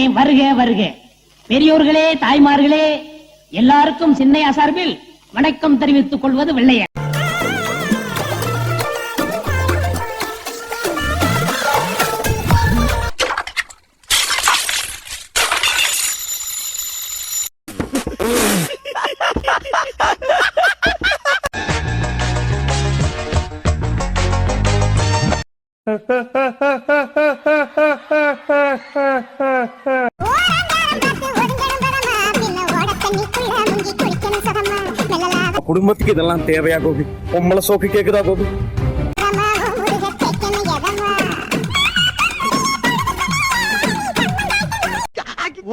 வருக வருக. பெரியோர்களே, தாய்மார்களே, எல்லாருக்கும் சின்னையா சார்பில் வணக்கம் தெரிவித்துக் கொள்வது வெள்ளையன். குடும்பத்துக்கு இதெல்லாம் தேவையா கோபி? பொம்பளை சோக்கு கேக்குதா கோபி?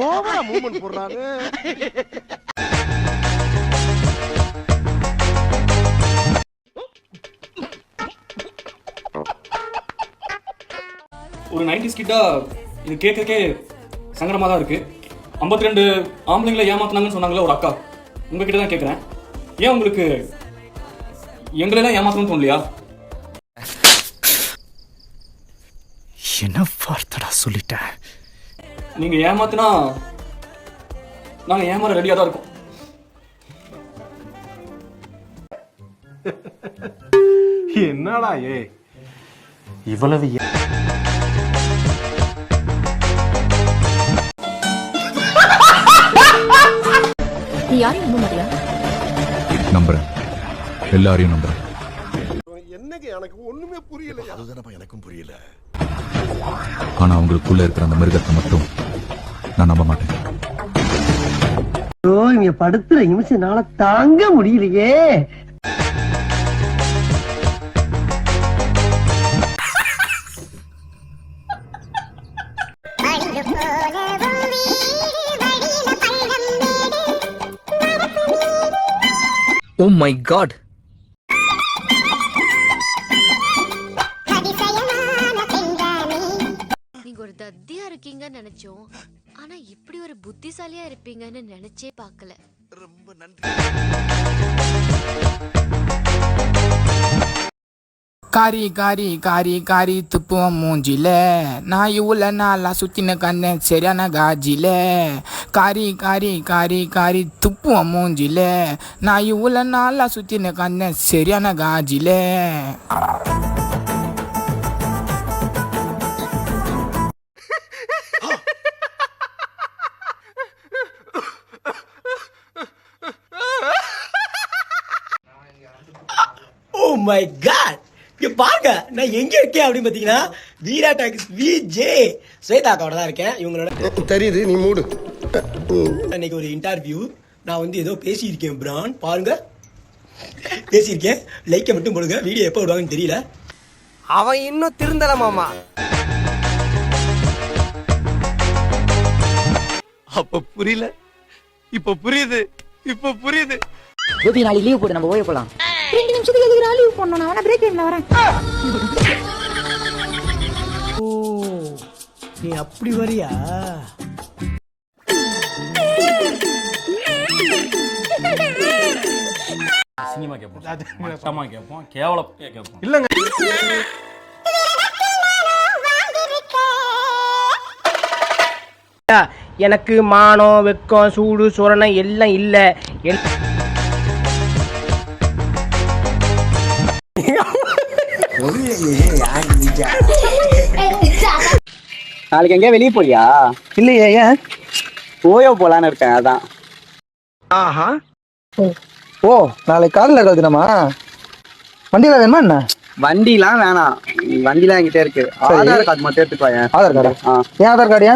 ஓவரா மூவ்மெண்ட் போடுறாரு. ஒரு 90s கிட்டா இது கேட்கறதுக்கே சங்கடமா தான் இருக்கு. 52 ஆம்பளைங்களை ஏமாத்தினாங்கன்னு சொன்னாங்களே ஒரு அக்கா, உங்ககிட்ட தான் கேட்குறேன், ஏன் உங்களுக்கு எங்களெல்லாம் ஏமாத்தணும்னு தோணலையா? என்ன வார்த்தடா சொல்லிட்டேன். நீங்க ஏமாத்தினா நாங்க ஏமாற ரெடியா தான் இருக்கோம். என்னடா இவ்வளவு நீ யாரையும் நம்ப மாட்டியா? நம்புறேன், எல்லாரையும் நம்புறேன். என்னங்க எனக்கு ஒண்ணுமே புரியல. அதுதானப்பா எனக்கும் புரியல. ஆனா அவங்களுக்குள்ள இருக்கிற அந்த மிருகத்தை மட்டும் நான் நம்ப மாட்டேன். இங்க படுத்துற நிமிஷம்னால தாங்க முடியலையே. Oh my god. நீங்க ஒரு தத்தியா இருக்கீங்கன்னு நினைச்சோம், ஆனா இப்படி ஒரு புத்திசாலியா இருப்பீங்கன்னு நினைச்சே பார்க்கல. ரொம்ப நன்றி. காரி காரி காரி காரி துப்புவோம் மூஞ்சில, நான் இவ்வளோ நாளா சுத்தின கண்ண சரியான காஜில. காரி காரி காரி காரி துப்புவோம் மூஞ்சில, நான் இவ்வளோ நாளா சுத்தின கண்ண சரியான காஜில. Oh my god. இங்க பாருங்க, நான் எங்க இருக்கேன் அப்படின்னு பாத்தீங்கன்னா வீரா டாக்ஸ் விஜே ஸ்வேதாக்காவோட தான் இருக்கேன். இவங்களோட தெரியுது, நீ மூடு. இன்னைக்கு ஒரு இன்டர்வியூ. நான் வந்து ஏதோ பேசியிருக்கேன் பிரான், பாருங்க பேசியிருக்கேன். லைக்கை மட்டும் போடுங்க. வீடியோ எப்போ விடுவாங்கன்னு தெரியல. அவன் இன்னும் திருந்தல மாமா. அப்ப புரியல, இப்ப புரியுது, இப்ப புரியுது. கோபி, நாளைக்கு லீவ் போடு, நம்ம ஓய போலாம். 2 நிமிஷத்துக்கு எதுக்கு லீவ் பண்ணனும்? நான் பிரேக் டைம்ல வரேன். ஓ, நீ அப்படி வரியா? சினிமா கேட்போம், மட்டமா கேட்போம், கேவலப்பே கேட்போம். இல்லங்க, எனக்கு மானம், வெக்கம், சூடு, சுரணை எல்லாம் இல்ல. நாளைக்கு எங்கேயா வெளியே போறியா? இல்லையே, ஏன்? ஓயோ போலான்னு இருக்கேன், அதான். ஆஹா. ஓ, நாளைக்கு காலையில் இருக்கிறது தினமா? வண்டியில வேணுமா என்ன? வண்டிலாம் வேணாம், வண்டிலாம் என்கிட்ட இருக்கு. ஆதார் கார்டு மட்டும் எடுத்துட்டு வாயேன். ஆதார் கார்டா? ஏன் ஆதார் கார்டு?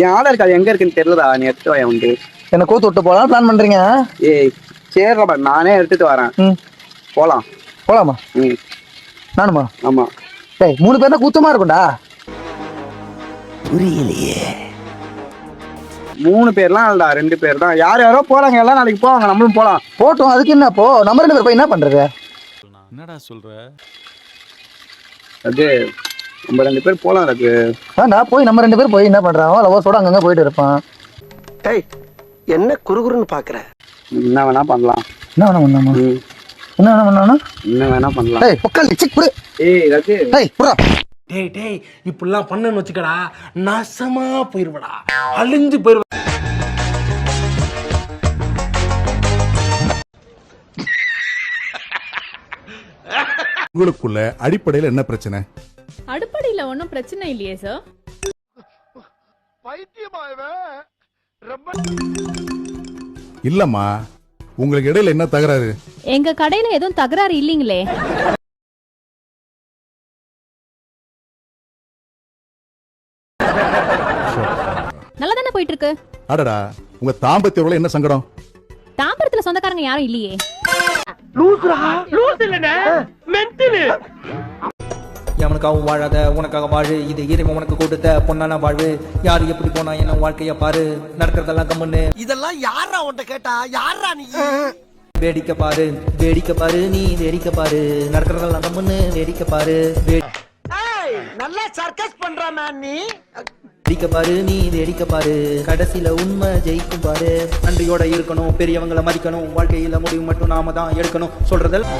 என் ஆதார் கார்டு எங்க இருக்குன்னு தெரியலடா, நீ எடுத்துட்டு வாயேன். உண்டு என்ன கோத்து விட்டு போலாம் பிளான் பண்றீங்க? ஏய் சரிடா, நானே எடுத்துட்டு வரேன். போலாம். போலாமா? நானுமா? ஆமா. டேய், 3 பேர்னா கூத்தமா இருக்கும்டா. புரியலையே. 3 பேர்லாம் இல்லடா, 2 பேர் தான். யார் யாரோ போறாங்க, எல்லாம் நாளைக்கு போவாங்க, நம்மளும் போலாம். போட்டோம், அதுக்கு என்ன? போ, நம்ம 2 பேர் போய் என்ன பண்றது? என்னடா சொல்ற? அது நம்ம 2 பேர் போலாம். அதுக்கு நான் போய் நம்ம 2 பேர் போய் என்ன பண்றான்? லவர்ஸோட அங்கங்க போயிட்டு இருப்பான். டேய், என்ன குறுகுறுன்னு பாக்குற? என்ன வேணா பண்ணலாம். என்ன வேணா பண்ணலாமா? என்ன வேணா பண்ணலாம்னா என்ன வேணா பண்ணலாம். டேய், பொக்கல் சிக் புடு. ஏய் ரகு, டேய் புடா. டேய் டேய் இப்படிலாம் பண்ணன்னு வச்சுக்கடா நாசமா போயிருவடா, அழிஞ்சு போயிருவ. உங்களுக்குள்ள அடிப்படையில் என்ன பிரச்சனை? அடிப்படையில ஒன்றும் பிரச்சனை இல்லையே சார். இல்லம்மா, உங்களுக்கு இடையில என்ன தகராறு? எங்க கடையில எதுவும் தகராறு இல்லீங்களே. நல்லா தானே போயிட்டு இருக்கு. அடடா, உங்க தாம்பத்திய உறவுல என்ன சங்கடம்? தாம்பரத்துல சொந்தக்காரங்க யாரும் இல்லையே. எவனுக்காகவும் வாழாத உனக்காக வாழு, இது இறைவன் உனக்கு கொடுத்த பொன்னான வாழ்வு. யாரு எப்படி போனா என்ன வாழ்க்கைய பாரு, நடக்கிறதெல்லாம் கம்முன்னு. இதெல்லாம் யாரா உன்கிட்ட கேட்டா? யாரா நீ? வேடிக்கை பாரு, வேடிக்கை பாரு, நீ வேடிக்கை பாரு, நடக்கிறதெல்லாம் கம்முன்னு வேடிக்கை பாரு. நல்லா சர்க்கஸ் பண்றாமா நீ. வேடிக்கை பாரு, நீ வேடிக்கை பாரு, கடைசியில உண்மை ஜெயிக்கும் பாரு. நன்றியோட இருக்கணும், பெரியவங்களை மதிக்கணும், வாழ்க்கையில முடிவு மட்டும் நாம தான் எடுக்கணும். சொல்றதெல்லாம்